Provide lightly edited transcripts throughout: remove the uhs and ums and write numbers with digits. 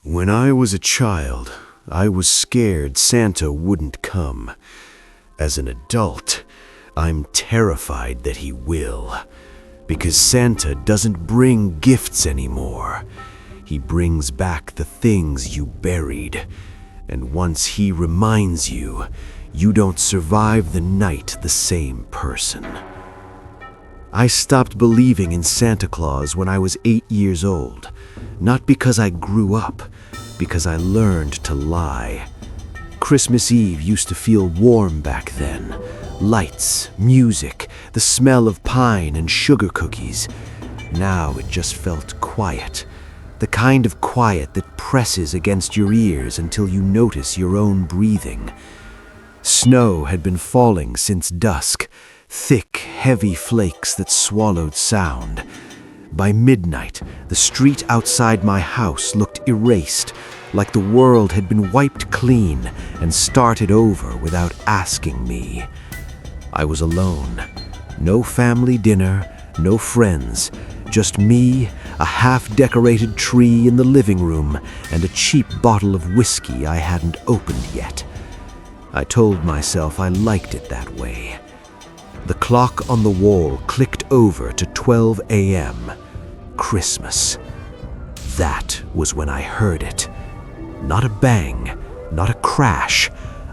When I was a child, I was scared Santa wouldn't come. As an adult, I'm terrified that he will. Because Santa doesn't bring gifts anymore. He brings back the things you buried. And once he reminds you, you don't survive the night the same person. I stopped believing in Santa Claus when I was 8 years old. Not because I grew up, because I learned to lie. Christmas Eve used to feel warm back then. Lights, music, the smell of pine and sugar cookies. Now it just felt quiet. The kind of quiet that presses against your ears until you notice your own breathing. Snow had been falling since dusk, thick, heavy flakes that swallowed sound. By midnight, the street outside my house looked erased, like the world had been wiped clean and started over without asking me. I was alone. No family dinner, no friends, just me, a half-decorated tree in the living room, and a cheap bottle of whiskey I hadn't opened yet. I told myself I liked it that way. The clock on the wall clicked over to 12 a.m. Christmas. That was when I heard it. Not a bang, not a crash,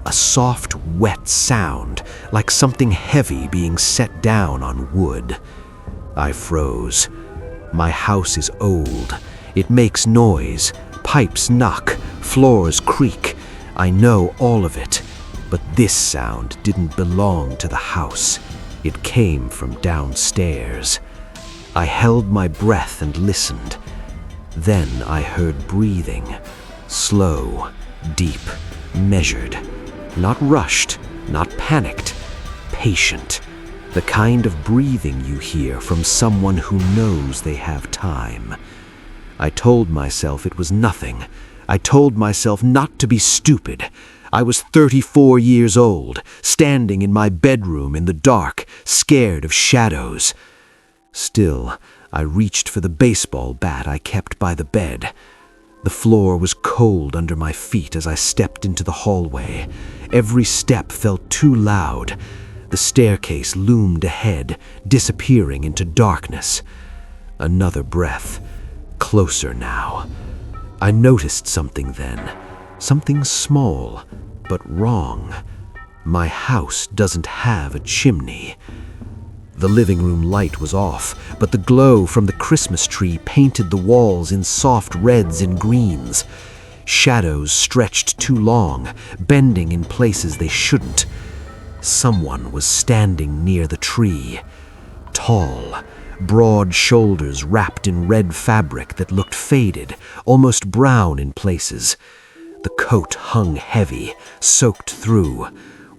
a soft, wet sound, like something heavy being set down on wood. I froze. My house is old. It makes noise. Pipes knock. Floors creak. I know all of it. But this sound didn't belong to the house. It came from downstairs. I held my breath and listened. Then I heard breathing. Slow, deep, measured. Not rushed, not panicked. Patient. The kind of breathing you hear from someone who knows they have time. I told myself it was nothing. I told myself not to be stupid. I was 34 years old, standing in my bedroom in the dark, scared of shadows. Still, I reached for the baseball bat I kept by the bed. The floor was cold under my feet as I stepped into the hallway. Every step felt too loud. The staircase loomed ahead, disappearing into darkness. Another breath. Closer now. I noticed something then. Something small, but wrong. My house doesn't have a chimney. The living room light was off, but the glow from the Christmas tree painted the walls in soft reds and greens. Shadows stretched too long, bending in places they shouldn't. Someone was standing near the tree. Tall, broad shoulders wrapped in red fabric that looked faded, almost brown in places. The coat hung heavy, soaked through.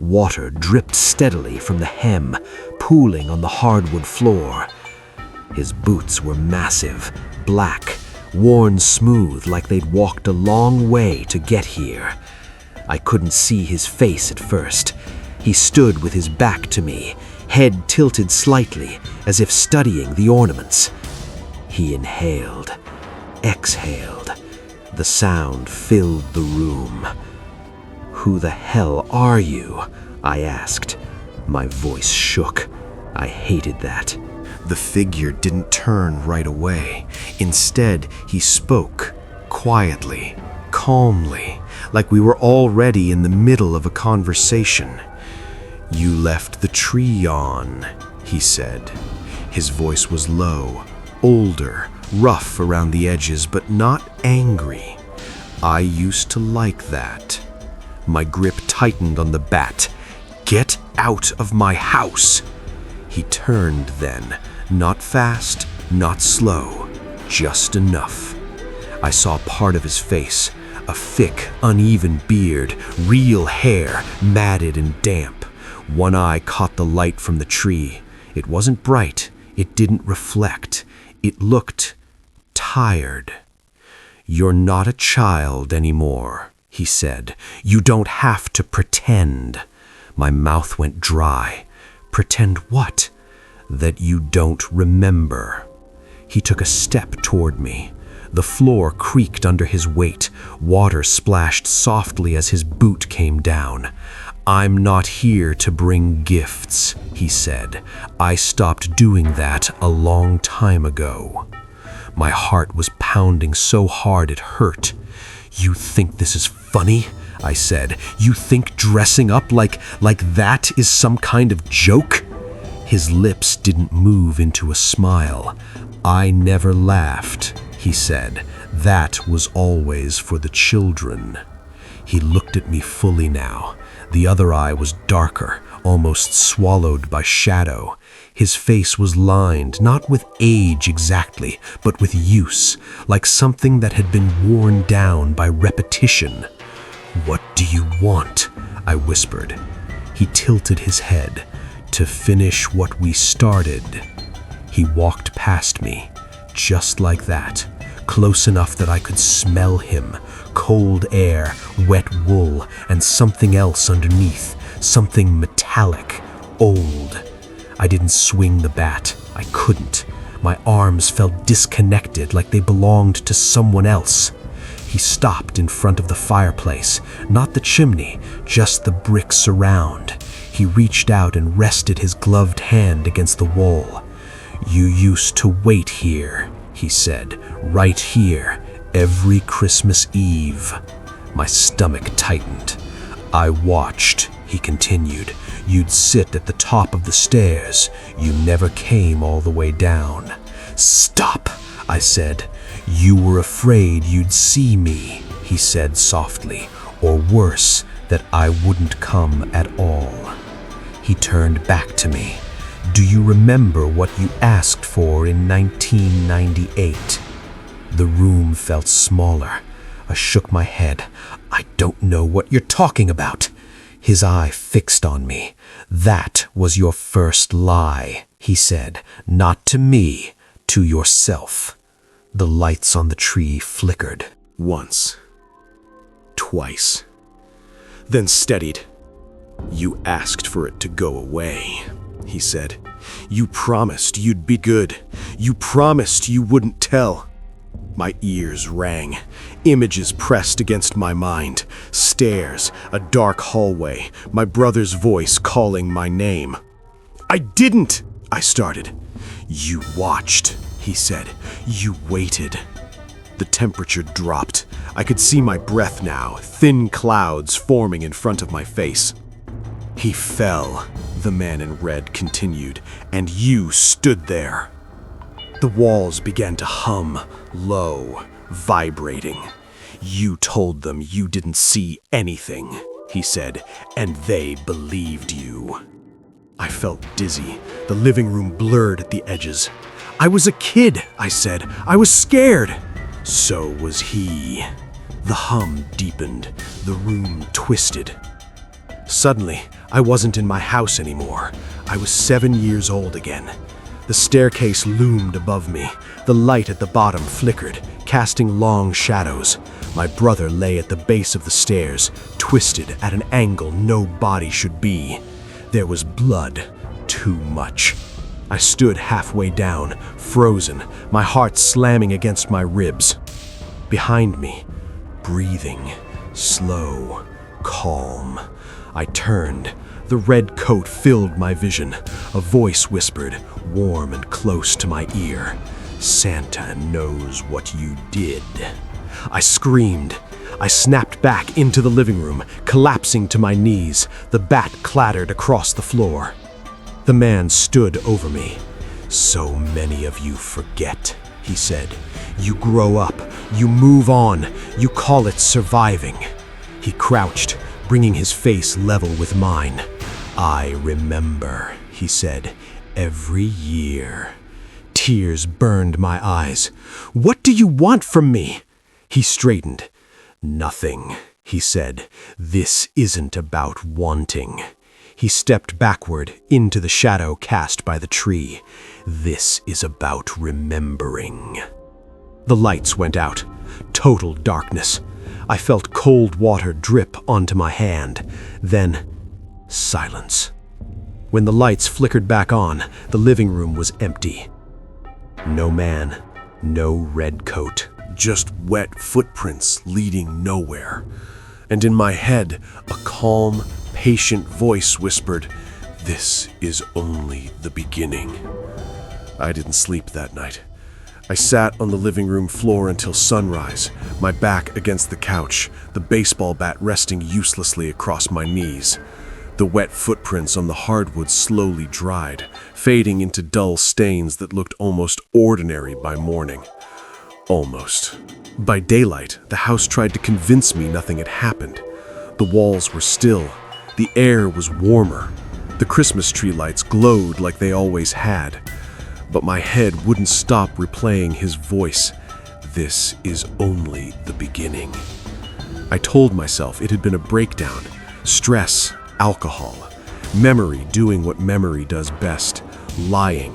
Water dripped steadily from the hem, pooling on the hardwood floor. His boots were massive, black, worn smooth like they'd walked a long way to get here. I couldn't see his face at first. He stood with his back to me, head tilted slightly, as if studying the ornaments. He inhaled, exhaled. The sound filled the room. "Who the hell are you?" I asked. My voice shook. I hated that. The figure didn't turn right away. Instead, he spoke, quietly, calmly, like we were already in the middle of a conversation. "You left the tree on," he said. His voice was low, older, rough around the edges, but not angry. I used to like that. My grip tightened on the bat. "Get out of my house!" He turned then, not fast, not slow, just enough. I saw part of his face, a thick, uneven beard, real hair, matted and damp. One eye caught the light from the tree. It wasn't bright. It didn't reflect. It looked tired. "You're not a child anymore," he said. "You don't have to pretend." My mouth went dry. Pretend what? That you don't remember. He took a step toward me. The floor creaked under his weight. Water splashed softly as his boot came down. "I'm not here to bring gifts," he said. "I stopped doing that a long time ago." My heart was pounding so hard it hurt. "You think this is funny?" I said. "You think dressing up like that is some kind of joke?" His lips didn't move into a smile. "I never laughed," he said. "That was always for the children." He looked at me fully now. The other eye was darker, almost swallowed by shadow. His face was lined, not with age exactly, but with use, like something that had been worn down by repetition. "What do you want?" I whispered. He tilted his head. "To finish what we started." He walked past me, just like that, close enough that I could smell him. Cold air, wet wool, and something else underneath, something metallic, old. I didn't swing the bat. I couldn't. My arms felt disconnected, like they belonged to someone else. He stopped in front of the fireplace, not the chimney, just the bricks around. He reached out and rested his gloved hand against the wall. "You used to wait here," he said, "right here, every Christmas Eve." My stomach tightened. "I watched," he continued. "You'd sit at the top of the stairs. You never came all the way down." "Stop," I said. "You were afraid you'd see me," he said softly, "or worse, that I wouldn't come at all." He turned back to me. "Do you remember what you asked for in 1998? The room felt smaller. I shook my head. "I don't know what you're talking about." His eye fixed on me. "That was your first lie," he said. "Not to me, to yourself." The lights on the tree flickered. Once. Twice. Then steadied. "You asked for it to go away," he said. "You promised you'd be good. You promised you wouldn't tell." My ears rang. Images pressed against my mind. Stairs, a dark hallway, my brother's voice calling my name. "I didn't," I started. "You watched," he said. "You waited." The temperature dropped. I could see my breath now, thin clouds forming in front of my face. "He fell," the man in red continued, "and you stood there." The walls began to hum, low, vibrating. "You told them you didn't see anything," he said, "and they believed you." I felt dizzy. The living room blurred at the edges. "I was a kid," I said. "I was scared." So was he. The hum deepened. The room twisted. Suddenly, I wasn't in my house anymore. I was 7 years old again. The staircase loomed above me. The light at the bottom flickered, casting long shadows. My brother lay at the base of the stairs, twisted at an angle no body should be. There was blood, too much. I stood halfway down, frozen, my heart slamming against my ribs. Behind me, breathing, slow, calm. I turned. The red coat filled my vision. A voice whispered, warm and close to my ear, "Santa knows what you did." I screamed. I snapped back into the living room, collapsing to my knees. The bat clattered across the floor. The man stood over me. "So many of you forget," he said. "You grow up, you move on, you call it surviving." He crouched, bringing his face level with mine. "I remember," he said, "every year." Tears burned my eyes. "What do you want from me?" He straightened. "Nothing," he said. "This isn't about wanting." He stepped backward into the shadow cast by the tree. "This is about remembering." The lights went out. Total darkness. I felt cold water drip onto my hand. Then, silence. When the lights flickered back on, the living room was empty. No man, no red coat, just wet footprints leading nowhere. And in my head, a calm, patient voice whispered, "This is only the beginning." I didn't sleep that night. I sat on the living room floor until sunrise, my back against the couch, the baseball bat resting uselessly across my knees. The wet footprints on the hardwood slowly dried, fading into dull stains that looked almost ordinary by morning. Almost. By daylight, the house tried to convince me nothing had happened. The walls were still. The air was warmer. The Christmas tree lights glowed like they always had. But my head wouldn't stop replaying his voice. "This is only the beginning." I told myself it had been a breakdown. Stress, alcohol, memory doing what memory does best, lying.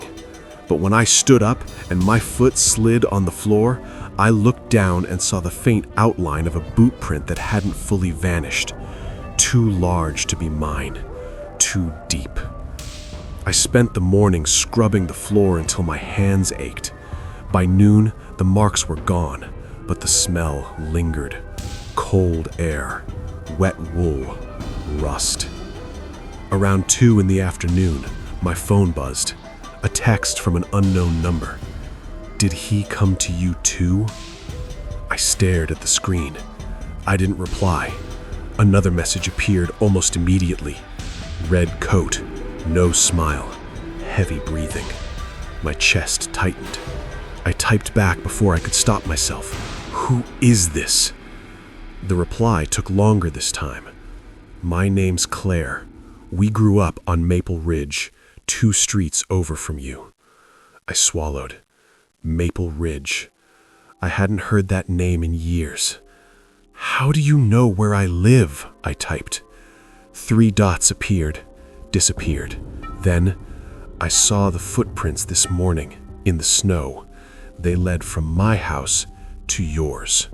But when I stood up and my foot slid on the floor, I looked down and saw the faint outline of a boot print that hadn't fully vanished. Too large to be mine. Too deep. I spent the morning scrubbing the floor until my hands ached. By noon, the marks were gone, but the smell lingered. Cold air, wet wool, rust. Around 2 in the afternoon, my phone buzzed. A text from an unknown number. "Did he come to you too?" I stared at the screen. I didn't reply. Another message appeared almost immediately. Red coat, no smile, heavy breathing. My chest tightened. I typed back before I could stop myself. "Who is this?" The reply took longer this time. "My name's Claire. We grew up on Maple Ridge, 2 streets over from you." I swallowed. Maple Ridge. I hadn't heard that name in years. "How do you know where I live?" I typed. 3 dots appeared, disappeared. Then I saw the footprints this morning in the snow. They led from my house to yours.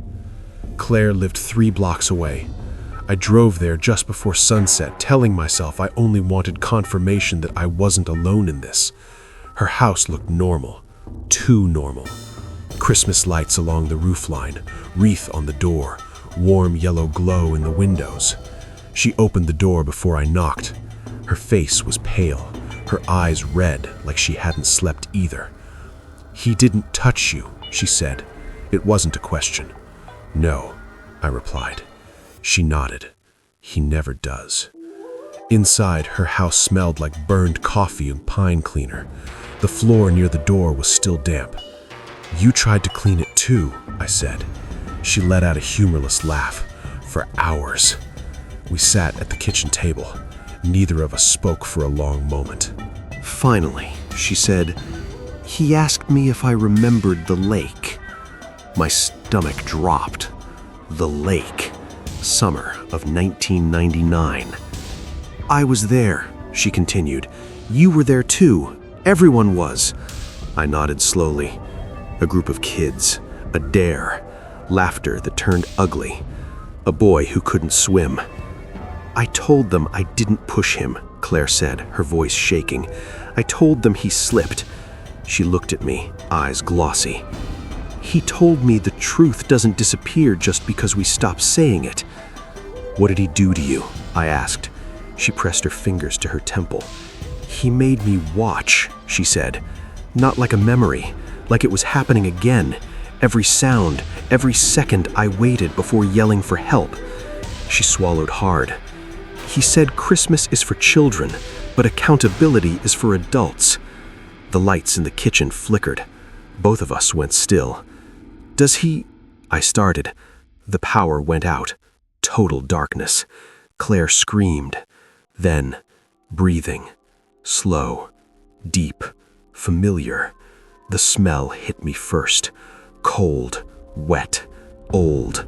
Claire lived 3 blocks away. I drove there just before sunset, telling myself I only wanted confirmation that I wasn't alone in this. Her house looked normal, too normal. Christmas lights along the roofline, wreath on the door, warm yellow glow in the windows. She opened the door before I knocked. Her face was pale, her eyes red like she hadn't slept either. "He didn't touch you," she said. It wasn't a question. "No," I replied. She nodded. "He never does." Inside, her house smelled like burned coffee and pine cleaner. The floor near the door was still damp. "You tried to clean it too," I said. She let out a humorless laugh. "For hours." We sat at the kitchen table. Neither of us spoke for a long moment. "Finally," she said, "he asked me if I remembered the lake." My stomach dropped. The lake. Summer of 1999. "I was there," she continued. "You were there too. Everyone was." I nodded slowly. A group of kids. A dare. Laughter that turned ugly. A boy who couldn't swim. "I told them I didn't push him," Claire said, her voice shaking. "I told them he slipped." She looked at me, eyes glossy. "He told me the truth doesn't disappear just because we stop saying it." "What did he do to you?" I asked. She pressed her fingers to her temple. "He made me watch," she said. "Not like a memory, like it was happening again. Every sound, every second I waited before yelling for help." She swallowed hard. "He said Christmas is for children, but accountability is for adults." The lights in the kitchen flickered. Both of us went still. "Does he—" I started. The power went out. Total darkness. Claire screamed. Then, breathing. Slow. Deep. Familiar. The smell hit me first. Cold. Wet. Old.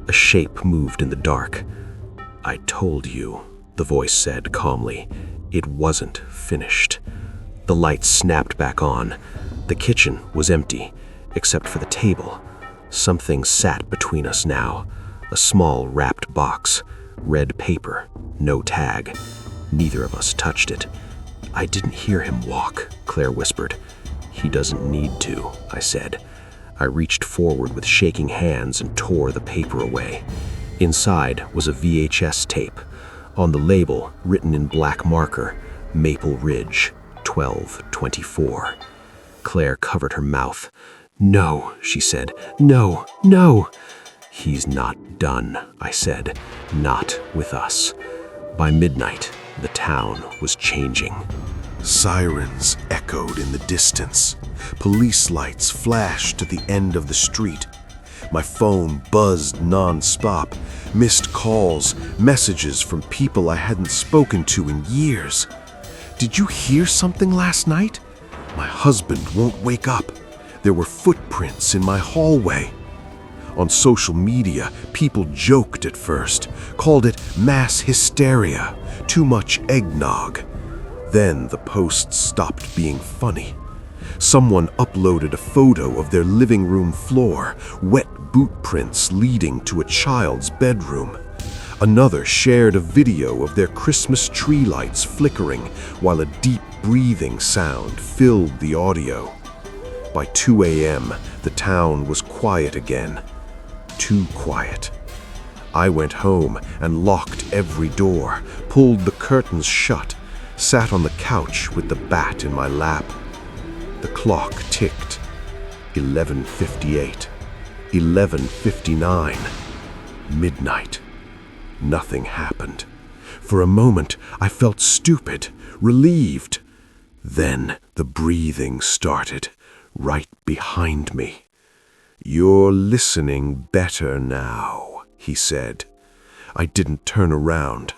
A shape moved in the dark. "I told you," the voice said calmly. "It wasn't finished." The lights snapped back on. The kitchen was empty, except for the table. Something sat between us now. A small wrapped box. Red paper. No tag. Neither of us touched it. "I didn't hear him walk," Claire whispered. "He doesn't need to," I said. I reached forward with shaking hands and tore the paper away. Inside was a VHS tape. On the label, written in black marker, Maple Ridge, 12/24. Claire covered her mouth. "No," she said. "No, no." "He's not done," I said. "Not with us." By midnight, the town was changing. Sirens echoed in the distance. Police lights flashed at the end of the street. My phone buzzed non-stop. Missed calls, messages from people I hadn't spoken to in years. "Did you hear something last night? My husband won't wake up. There were footprints in my hallway." On social media, people joked at first, called it mass hysteria, too much eggnog. Then the posts stopped being funny. Someone uploaded a photo of their living room floor, wet boot prints leading to a child's bedroom. Another shared a video of their Christmas tree lights flickering while a deep breathing sound filled the audio. By 2 a.m., the town was quiet again. Too quiet. I went home and locked every door, pulled the curtains shut, sat on the couch with the bat in my lap. The clock ticked. 11:58. 11:59. Midnight. Nothing happened. For a moment, I felt stupid, relieved. Then the breathing started, right behind me. "You're listening better now," he said. I didn't turn around.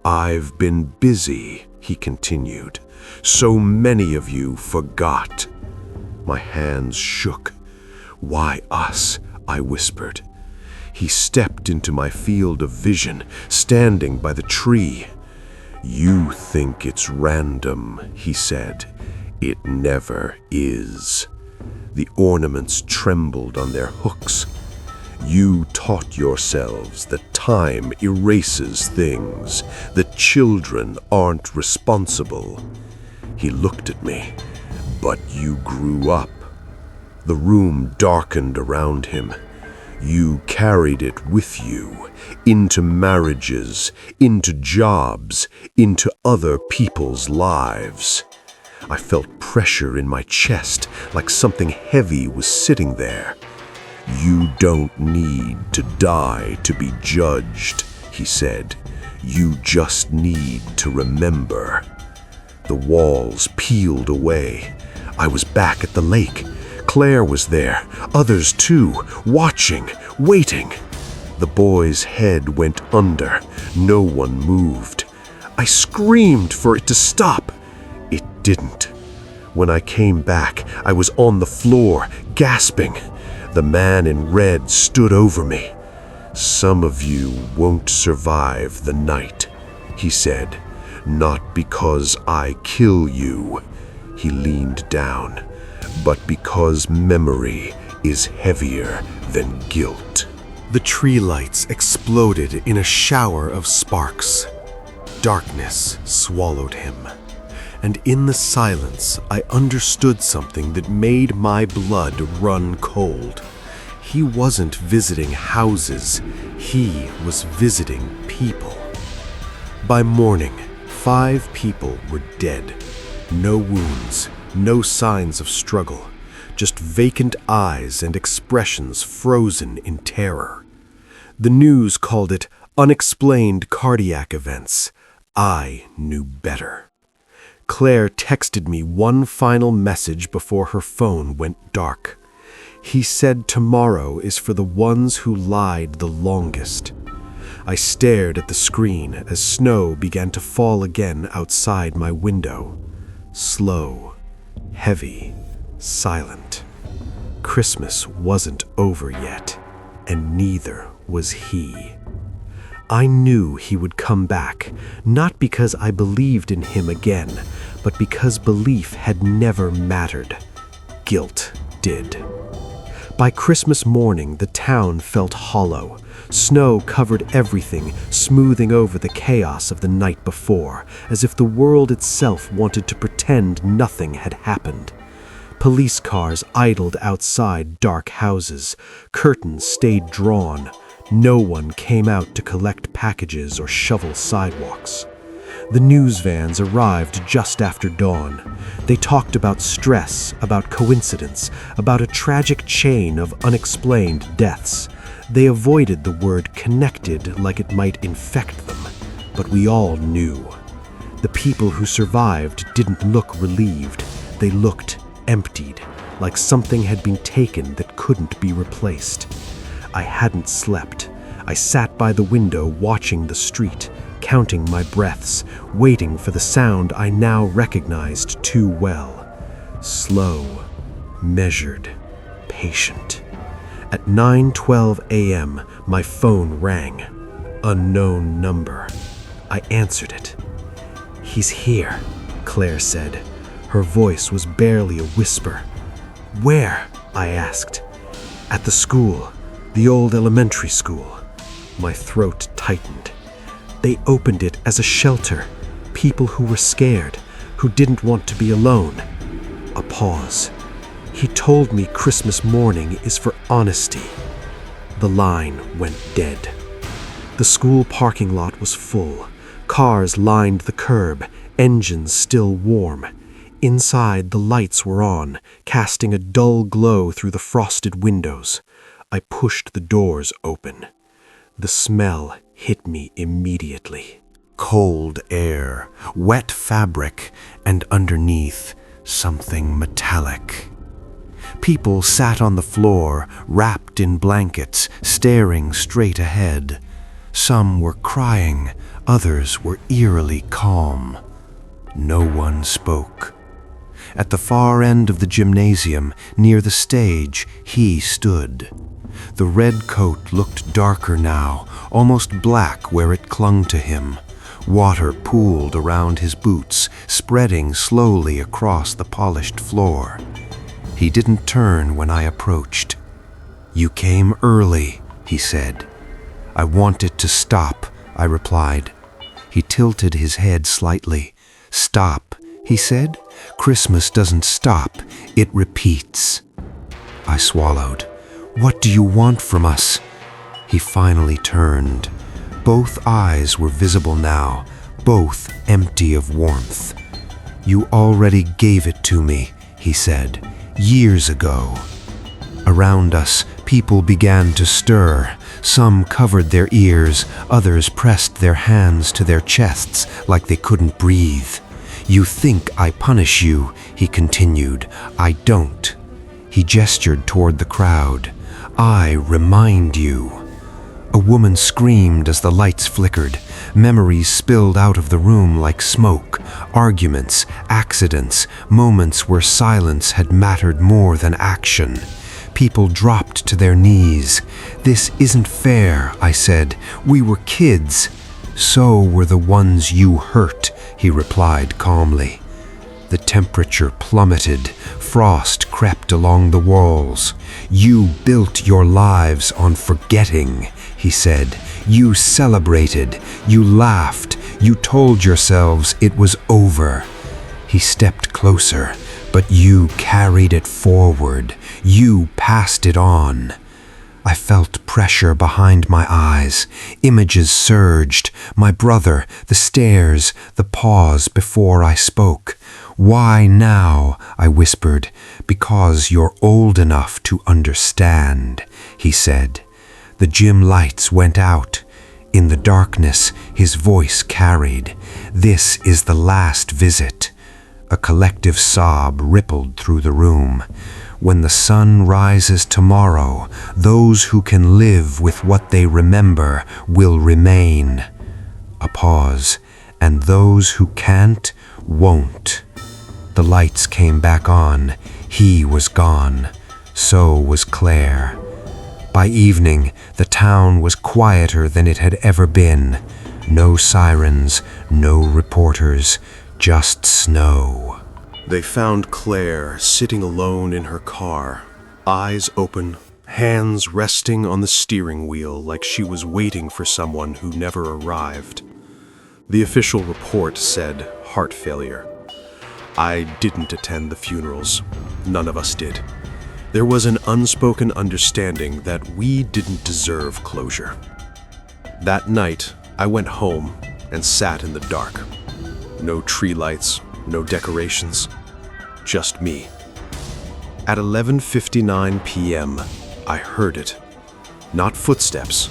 "I've been busy," he continued. "So many of you forgot." My hands shook. "Why us?" I whispered. He stepped into my field of vision, standing by the tree. "You think it's random," he said. "It never is." The ornaments trembled on their hooks. "You taught yourselves that time erases things, that children aren't responsible." He looked at me. "But you grew up." The room darkened around him. "You carried it with you, into marriages, into jobs, into other people's lives." I felt pressure in my chest, like something heavy was sitting there. "You don't need to die to be judged," he said. "You just need to remember." The walls peeled away. I was back at the lake. Claire was there, others too, watching, waiting. The boy's head went under. No one moved. I screamed for it to stop. It didn't. When I came back, I was on the floor, gasping. The man in red stood over me. "Some of you won't survive the night," he said. "Not because I kill you," he leaned down, "but because memory is heavier than guilt." The tree lights exploded in a shower of sparks. Darkness swallowed him. And in the silence, I understood something that made my blood run cold. He wasn't visiting houses. He was visiting people. By morning, 5 people were dead. No wounds, no signs of struggle, just vacant eyes and expressions frozen in terror. The news called it unexplained cardiac events. I knew better. Claire texted me one final message before her phone went dark. He said tomorrow is for the ones who lied the longest. I stared at the screen as snow began to fall again outside my window. Slow, heavy, silent. Christmas wasn't over yet, and neither was he. I knew he would come back, not because I believed in him again, but because belief had never mattered. Guilt did. By Christmas morning, the town felt hollow. Snow covered everything, smoothing over the chaos of the night before, as if the world itself wanted to pretend nothing had happened. Police cars idled outside dark houses. Curtains stayed drawn. No one came out to collect packages or shovel sidewalks. The news vans arrived just after dawn. They talked about stress, about coincidence, about a tragic chain of unexplained deaths. They avoided the word connected like it might infect them, but we all knew. The people who survived didn't look relieved. They looked emptied, like something had been taken that couldn't be replaced. I hadn't slept. I sat by the window watching the street, counting my breaths, waiting for the sound I now recognized too well. Slow, measured, patient. At 9:12 a.m., my phone rang. Unknown number. I answered it. "He's here," Claire said. Her voice was barely a whisper. "Where?" I asked. "At the school, the old elementary school." My throat tightened. They opened it as a shelter. People who were scared, who didn't want to be alone. A pause. "He told me Christmas morning is for honesty." The line went dead. The school parking lot was full. Cars lined the curb, engines still warm. Inside, the lights were on, casting a dull glow through the frosted windows. I pushed the doors open. The smell hit me immediately. Cold air, wet fabric, and underneath, something metallic. People sat on the floor, wrapped in blankets, staring straight ahead. Some were crying, others were eerily calm. No one spoke. At the far end of the gymnasium, near the stage, he stood. The red coat looked darker now, almost black where it clung to him. Water pooled around his boots, spreading slowly across the polished floor. He didn't turn when I approached. "You came early," he said. "I wanted to stop," I replied. He tilted his head slightly. "Stop," he said. "Christmas doesn't stop, it repeats." I swallowed. "What do you want from us?" He finally turned. Both eyes were visible now, both empty of warmth. "You already gave it to me," he said, "years ago." Around us, people began to stir. Some covered their ears, others pressed their hands to their chests like they couldn't breathe. "You think I punish you," he continued. "I don't." He gestured toward the crowd. "I remind you." A woman screamed as the lights flickered. Memories spilled out of the room like smoke. Arguments, accidents, moments where silence had mattered more than action. People dropped to their knees. "This isn't fair," I said. "We were kids." "So were the ones you hurt," he replied calmly. The temperature plummeted. Frost crept along the walls. "You built your lives on forgetting," he said. "You celebrated. You laughed. You told yourselves it was over." He stepped closer. "But you carried it forward. You passed it on." I felt pressure behind my eyes. Images surged. My brother, the stairs, the pause before I spoke. "Why now?" I whispered. "Because you're old enough to understand," he said. The gym lights went out. In the darkness, his voice carried. "This is the last visit." A collective sob rippled through the room. "When the sun rises tomorrow, those who can live with what they remember will remain." A pause. "And those who can't, won't." The lights came back on. He was gone. So was Claire. By evening, the town was quieter than it had ever been. No sirens, no reporters, just snow. They found Claire sitting alone in her car, eyes open, hands resting on the steering wheel like she was waiting for someone who never arrived. The official report said heart failure. I didn't attend the funerals. None of us did. There was an unspoken understanding that we didn't deserve closure. That night, I went home and sat in the dark. No tree lights, no decorations, just me. At 11:59 p.m., I heard it. Not footsteps,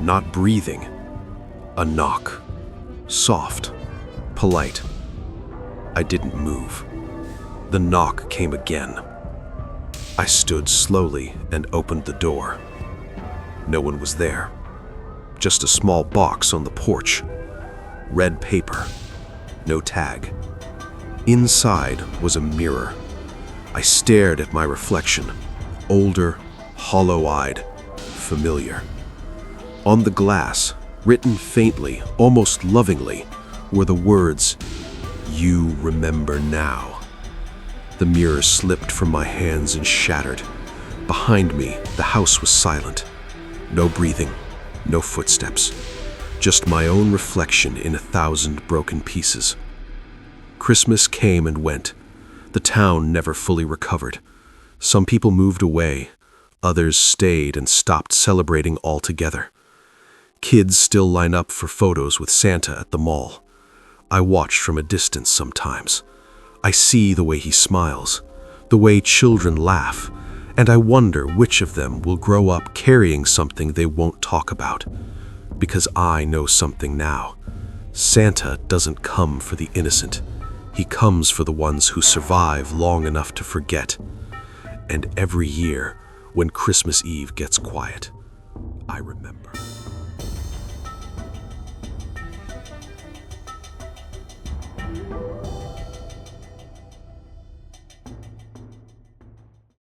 not breathing. A knock. Soft, polite. I didn't move. The knock came again. I stood slowly and opened the door. No one was there. Just a small box on the porch. Red paper. No tag. Inside was a mirror. I stared at my reflection. Older, hollow-eyed, familiar. On the glass, written faintly, almost lovingly, were the words, "You remember now." The mirror slipped from my hands and shattered. Behind me, the house was silent. No breathing, no footsteps. Just my own reflection in 1,000 broken pieces. Christmas came and went. The town never fully recovered. Some people moved away. Others stayed and stopped celebrating altogether. Kids still line up for photos with Santa at the mall. I watch from a distance sometimes. I see the way he smiles, the way children laugh, and I wonder which of them will grow up carrying something they won't talk about. Because I know something now. Santa doesn't come for the innocent. He comes for the ones who survive long enough to forget. And every year, when Christmas Eve gets quiet, I remember.